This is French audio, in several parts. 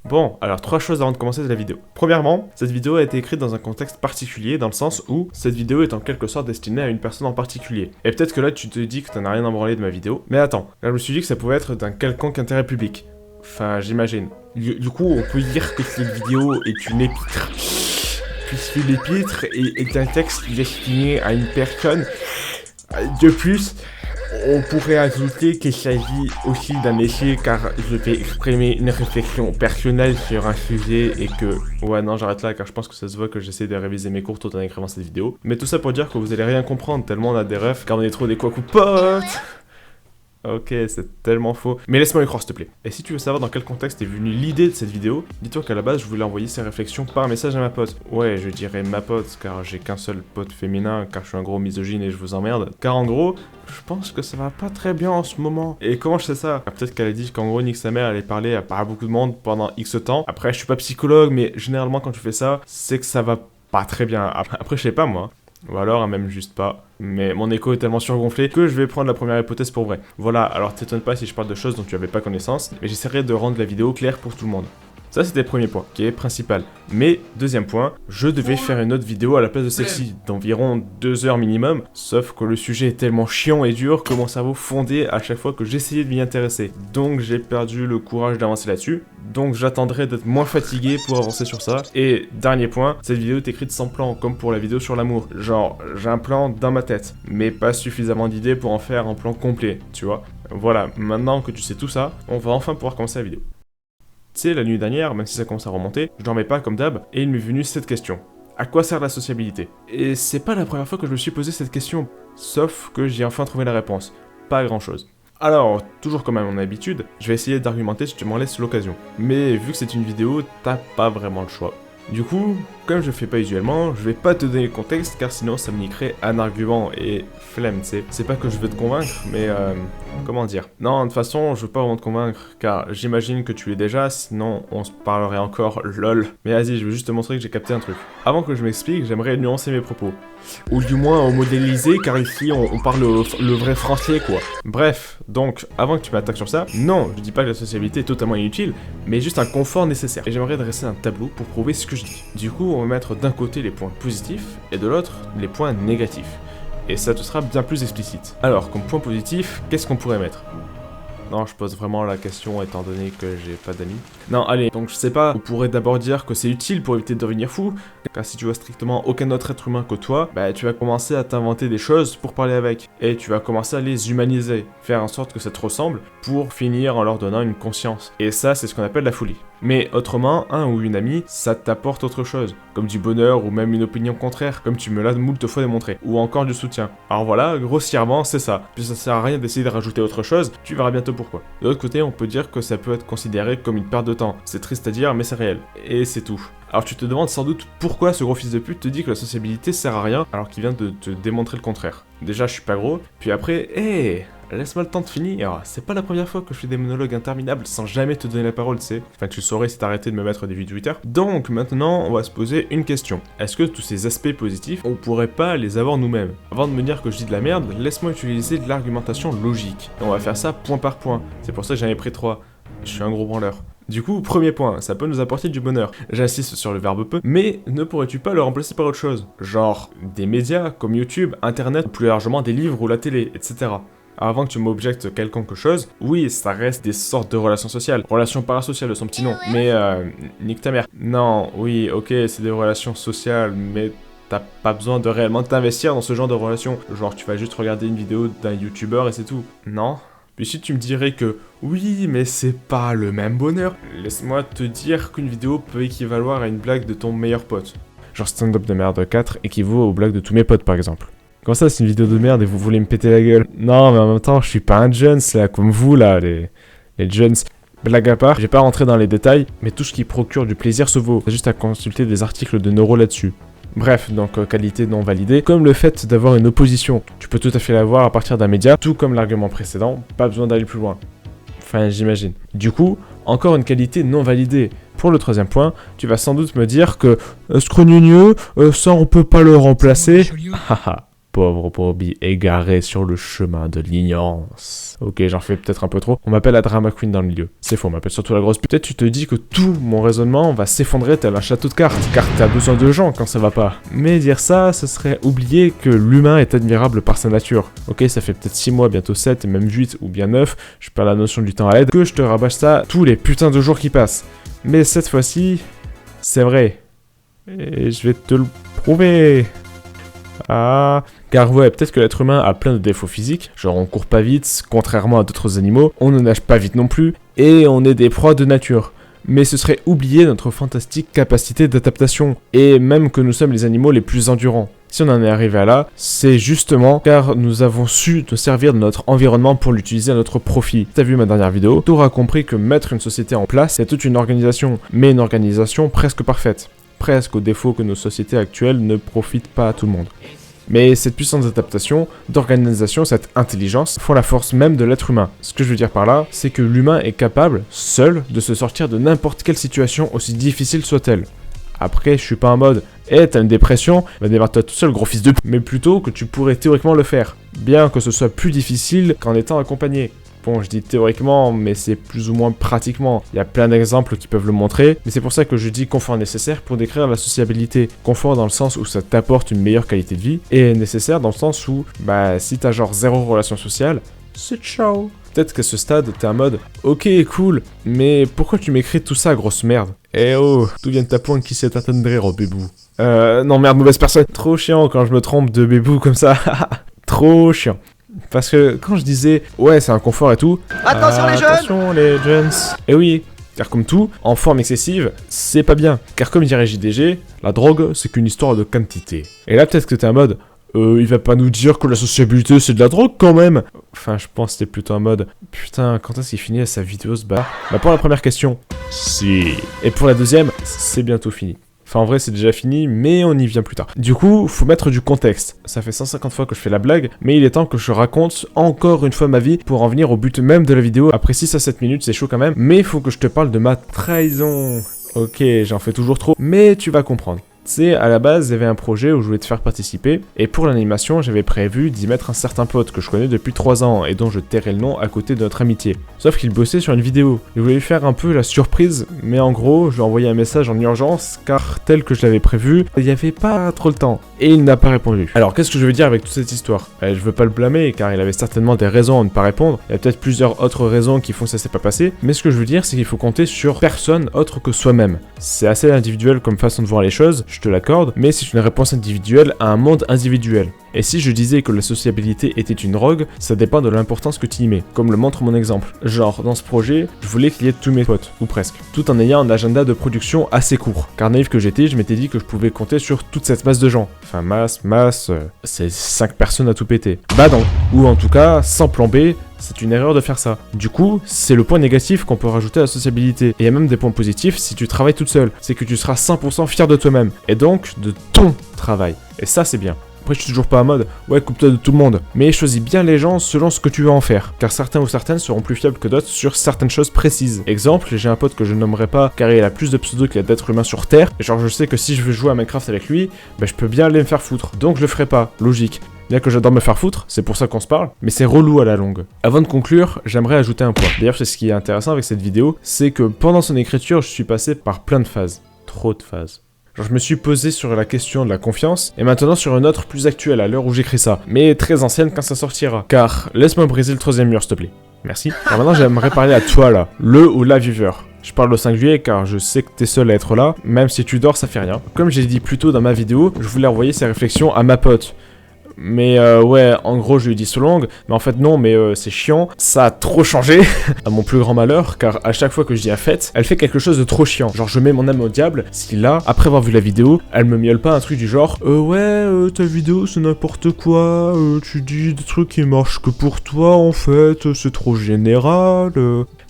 Bon, alors 3 choses avant de commencer la vidéo. Premièrement, cette vidéo a été écrite dans un contexte particulier, dans le sens où cette vidéo est en quelque sorte destinée à une personne en particulier. Et peut-être que là tu te dis que t'en as rien à branler de ma vidéo, mais attends, là je me suis dit que ça pouvait être d'un quelconque intérêt public. Enfin, j'imagine. Du coup, on peut dire que cette vidéo est une épître. Puisque l'épître est un texte destiné à une personne. De plus, on pourrait ajouter qu'il s'agit aussi d'un essai car je vais exprimer une réflexion personnelle sur un sujet et que... Ouais non j'arrête là car je pense que ça se voit que j'essaie de réviser mes cours tout en écrivant cette vidéo. Mais tout ça pour dire que vous allez rien comprendre tellement on a des refs car on est trop des coucou potes. Ok, c'est tellement faux. Mais laisse-moi y croire, s'il te plaît. Et si tu veux savoir dans quel contexte est venue l'idée de cette vidéo, dis-toi qu'à la base, je voulais envoyer ces réflexions par message à ma pote. Ouais, je dirais ma pote, car j'ai qu'un seul pote féminin, car je suis un gros misogyne et je vous emmerde. Car en gros, je pense que ça va pas très bien en ce moment. Et comment je sais ça? Peut-être qu'elle a dit qu'en gros, nique sa mère, allait parler à pas beaucoup de monde pendant X temps. Après, je suis pas psychologue, mais généralement, quand tu fais ça, c'est que ça va pas très bien. Après, je sais pas, moi. Ou alors, même juste pas. Mais mon écho est tellement surgonflé que je vais prendre la première hypothèse pour vrai. Voilà, alors t'étonnes pas si je parle de choses dont tu avais pas connaissance, mais j'essaierai de rendre la vidéo claire pour tout le monde. Ça c'était le premier point, qui est principal. Mais, deuxième point, je devais faire une autre vidéo à la place de celle-ci, d'environ 2 heures minimum, sauf que le sujet est tellement chiant et dur que mon cerveau fondait à chaque fois que j'essayais de m'y intéresser. Donc j'ai perdu le courage d'avancer là-dessus, donc j'attendrai d'être moins fatigué pour avancer sur ça. Et, dernier point, cette vidéo est écrite sans plan, comme pour la vidéo sur l'amour. Genre, j'ai un plan dans ma tête, mais pas suffisamment d'idées pour en faire un plan complet, tu vois. Voilà, maintenant que tu sais tout ça, on va enfin pouvoir commencer la vidéo. Tu sais, la nuit dernière, même si ça commence à remonter, je dormais pas comme d'hab, et il m'est venu cette question. À quoi sert la sociabilité? Et c'est pas la première fois que je me suis posé cette question, sauf que j'ai enfin trouvé la réponse. Pas grand chose. Alors, toujours comme à mon habitude, je vais essayer d'argumenter si tu m'en laisses l'occasion. Mais vu que c'est une vidéo, t'as pas vraiment le choix. Du coup, comme je fais pas usuellement, je vais pas te donner le contexte car sinon ça me niquerait un argument et flemme, tu sais. C'est pas que je veux te convaincre, mais comment dire? Non, de toute façon, je veux pas vraiment te convaincre car j'imagine que tu l'es déjà, sinon on se parlerait encore lol. Mais vas-y, je veux juste te montrer que j'ai capté un truc. Avant que je m'explique, j'aimerais nuancer mes propos. Ou du moins modéliser car ici on parle le vrai français quoi. Bref, donc avant que tu m'attaques sur ça, non, je dis pas que la sociabilité est totalement inutile, mais juste un confort nécessaire. Et j'aimerais dresser un tableau pour prouver ce que je dis. Du coup, on va mettre d'un côté les points positifs et de l'autre les points négatifs. Et ça te sera bien plus explicite. Alors, comme point positif, qu'est-ce qu'on pourrait mettre? Non, je pose vraiment la question étant donné que j'ai pas d'amis. Non, allez, donc je sais pas, on pourrait d'abord dire que c'est utile pour éviter de devenir fou, car si tu vois strictement aucun autre être humain que toi, bah tu vas commencer à t'inventer des choses pour parler avec, et tu vas commencer à les humaniser, faire en sorte que ça te ressemble, pour finir en leur donnant une conscience. Et ça, c'est ce qu'on appelle la folie. Mais autrement, un ou une amie, ça t'apporte autre chose, comme du bonheur ou même une opinion contraire, comme tu me l'as moult fois démontré, ou encore du soutien. Alors voilà, grossièrement, c'est ça. Puis ça sert à rien d'essayer de rajouter autre chose, tu verras bientôt pourquoi. De l'autre côté, on peut dire que ça peut être considéré comme une perte de temps. C'est triste à dire, mais c'est réel. Et c'est tout. Alors tu te demandes sans doute pourquoi ce gros fils de pute te dit que la sociabilité sert à rien, alors qu'il vient de te démontrer le contraire. Déjà, je suis pas gros, puis après, laisse-moi le temps de finir. C'est pas la première fois que je fais des monologues interminables sans jamais te donner la parole, tu sais. Enfin, tu le saurais si t'arrêtais de me mettre des vues Twitter. Donc, maintenant, on va se poser une question. Est-ce que tous ces aspects positifs, on pourrait pas les avoir nous-mêmes? Avant de me dire que je dis de la merde, laisse-moi utiliser de l'argumentation logique. Et on va faire ça point par point. C'est pour ça que j'en ai pris 3. Je suis un gros branleur. Du coup, premier point, ça peut nous apporter du bonheur. J'insiste sur le verbe peut, mais ne pourrais-tu pas le remplacer par autre chose? Genre, des médias comme YouTube, Internet, ou plus largement des livres ou la télé, etc. Avant que tu m'objectes quelconque chose, oui, ça reste des sortes de relations sociales. Relations parasociales de son petit nom. Mais, nique ta mère. Non, oui, ok, c'est des relations sociales, mais t'as pas besoin de réellement t'investir dans ce genre de relations. Genre, tu vas juste regarder une vidéo d'un youtubeur et c'est tout. Non? Puis si tu me dirais que oui, mais c'est pas le même bonheur, laisse-moi te dire qu'une vidéo peut équivaloir à une blague de ton meilleur pote. Genre Stand-up de merde 4 équivaut aux blagues de tous mes potes par exemple. Comment ça, c'est une vidéo de merde et vous voulez me péter la gueule? Non, mais en même temps, je suis pas un Jones là, comme vous là, les Jones. Blague à part, j'ai pas rentré dans les détails, mais tout ce qui procure du plaisir se vaut. T'as juste à consulter des articles de neuro là-dessus. Bref, donc qualité non validée, comme le fait d'avoir une opposition. Tu peux tout à fait l'avoir à partir d'un média, tout comme l'argument précédent, pas besoin d'aller plus loin. Enfin, j'imagine. Du coup, encore une qualité non validée. Pour le troisième point, tu vas sans doute me dire que scrogneux, ça on peut pas le remplacer. Haha. pauvre Bobby égaré sur le chemin de l'ignorance. Ok, j'en fais peut-être un peu trop. On m'appelle la drama queen dans le milieu. C'est faux, on m'appelle surtout la grosse pute. Peut-être tu te dis que tout mon raisonnement va s'effondrer tel un château de cartes, car t'as besoin de gens quand ça va pas. Mais dire ça, ce serait oublier que l'humain est admirable par sa nature. Ok, ça fait peut-être 6 mois, bientôt 7, et même 8 ou bien 9, je perds la notion du temps à l'aide, que je te rabâche ça tous les putains de jours qui passent. Mais cette fois-ci, c'est vrai. Et je vais te le prouver. Ah, car ouais, peut-être que l'être humain a plein de défauts physiques, genre on court pas vite, contrairement à d'autres animaux, on ne nage pas vite non plus, et on est des proies de nature. Mais ce serait oublier notre fantastique capacité d'adaptation, et même que nous sommes les animaux les plus endurants. Si on en est arrivé à là, c'est justement car nous avons su nous servir de notre environnement pour l'utiliser à notre profit. T'as vu ma dernière vidéo, t'auras compris que mettre une société en place, c'est toute une organisation, mais une organisation presque parfaite. Presque au défaut que nos sociétés actuelles ne profitent pas à tout le monde. Mais cette puissance d'adaptation, d'organisation, cette intelligence font la force même de l'être humain. Ce que je veux dire par là, c'est que l'humain est capable, seul, de se sortir de n'importe quelle situation aussi difficile soit-elle. Après, je suis pas en mode « Eh, t'as une dépression, bah démarre-toi tout seul, gros fils de p***, mais plutôt que tu pourrais théoriquement le faire. Bien que ce soit plus difficile qu'en étant accompagné. Bon, je dis théoriquement, mais c'est plus ou moins pratiquement. Il y a plein d'exemples qui peuvent le montrer, mais c'est pour ça que je dis confort nécessaire pour décrire la sociabilité. Confort dans le sens où ça t'apporte une meilleure qualité de vie, et nécessaire dans le sens où, bah, si t'as genre 0 relation sociale, c'est ciao. Peut-être qu'à ce stade, t'es en mode « Ok, cool, mais pourquoi tu m'écris tout ça, grosse merde ?» Eh oh, d'où vient ta pointe qui s'est attendrie, oh bébou. Non merde, mauvaise personne. Trop chiant quand je me trompe de bébou comme ça. Trop chiant. Parce que quand je disais « Ouais, c'est un confort et tout », attention les jeunes. Attention les jeunes. Eh oui, car comme tout, en forme excessive, c'est pas bien. Car comme dirait JDG, la drogue, c'est qu'une histoire de quantité. Et là, peut-être que t'es en mode il va pas nous dire que la sociabilité c'est de la drogue quand même. Enfin, je pense que c'était plutôt en mode putain, quand est-ce qu'il finit sa vidéo ce bar? Bah pour la première question, si. Et pour la deuxième, c'est bientôt fini. Enfin en vrai c'est déjà fini, mais on y vient plus tard. Du coup, faut mettre du contexte. Ça fait 150 fois que je fais la blague, mais il est temps que je raconte encore une fois ma vie pour en venir au but même de la vidéo. Après 6 à 7 minutes, c'est chaud quand même, mais faut que je te parle de ma trahison. Ok, j'en fais toujours trop, mais tu vas comprendre. Tu sais, à la base, il y avait un projet où je voulais te faire participer, et pour l'animation, j'avais prévu d'y mettre un certain pote que je connais depuis 3 ans, et dont je tairai le nom à côté de notre amitié. Sauf qu'il bossait sur une vidéo. Je voulais lui faire un peu la surprise, mais en gros, je lui ai envoyé un message en urgence, car tel que je l'avais prévu, il n'y avait pas trop le temps, et il n'a pas répondu. Alors, qu'est-ce que je veux dire avec toute cette histoire? Je veux pas le blâmer, car il avait certainement des raisons à ne pas répondre, il y a peut-être plusieurs autres raisons qui font que ça s'est pas passé, mais ce que je veux dire, c'est qu'il faut compter sur personne autre que soi-même. C'est assez individuel comme façon de voir les choses, je te l'accorde, mais c'est une réponse individuelle à un monde individuel. Et si je disais que la sociabilité était une drogue, ça dépend de l'importance que tu y mets, comme le montre mon exemple. Genre, dans ce projet, je voulais qu'il y ait tous mes potes, ou presque, tout en ayant un agenda de production assez court. Car naïf que j'étais, je m'étais dit que je pouvais compter sur toute cette masse de gens. Enfin, masse, c'est 5 personnes à tout péter. Bah non, ou en tout cas, sans plan B, c'est une erreur de faire ça. Du coup, c'est le point négatif qu'on peut rajouter à la sociabilité. Et il y a même des points positifs si tu travailles toute seule. C'est que tu seras 100% fier de toi-même. Et donc, de ton travail. Et ça, c'est bien. Après, je suis toujours pas en mode, ouais, coupe-toi de tout le monde. Mais choisis bien les gens selon ce que tu veux en faire. Car certains ou certaines seront plus fiables que d'autres sur certaines choses précises. Exemple, j'ai un pote que je nommerai pas car il a plus de pseudo qu'il y a d'êtres humains sur Terre. Et genre, je sais que si je veux jouer à Minecraft avec lui, bah, je peux bien aller me faire foutre. Donc, je le ferai pas. Logique. Bien que j'adore me faire foutre, c'est pour ça qu'on se parle, mais c'est relou à la longue. Avant de conclure, j'aimerais ajouter un point. D'ailleurs, c'est ce qui est intéressant avec cette vidéo, c'est que pendant son écriture, je suis passé par plein de phases. Trop de phases. Genre, je me suis posé sur la question de la confiance, et maintenant sur une autre plus actuelle à l'heure où j'écris ça, mais très ancienne quand ça sortira. Car, laisse-moi briser le 3e mur, s'il te plaît. Merci. Alors maintenant, j'aimerais parler à toi, là, le ou la viveur. Je parle le 5 juillet car je sais que t'es seul à être là, même si tu dors, ça fait rien. Comme j'ai dit plus tôt dans ma vidéo, je voulais envoyer ces réflexions à ma pote. Mais ouais, en gros je lui dis so long, mais en fait non, mais c'est chiant, ça a trop changé, à mon plus grand malheur, car à chaque fois que je dis à fête, elle fait quelque chose de trop chiant. Genre je mets mon âme au diable, si là, après avoir vu la vidéo, elle me miaule pas un truc du genre ouais, ta vidéo c'est n'importe quoi, tu dis des trucs qui marchent que pour toi en fait, c'est trop général,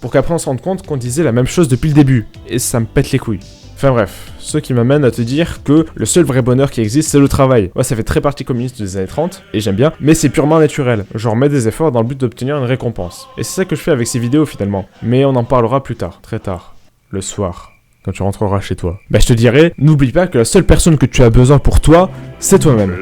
Pour qu'après on se rende compte qu'on disait la même chose depuis le début, et ça me pète les couilles. Enfin bref, ce qui m'amène à te dire que le seul vrai bonheur qui existe, c'est le travail. Ouais, ça fait très partie communiste des années 30, et j'aime bien, mais c'est purement naturel. Genre, mets des efforts dans le but d'obtenir une récompense. Et c'est ça que je fais avec ces vidéos finalement. Mais on en parlera plus tard, très tard. Le soir, quand tu rentreras chez toi. Bah je te dirai, n'oublie pas que la seule personne que tu as besoin pour toi, c'est toi-même.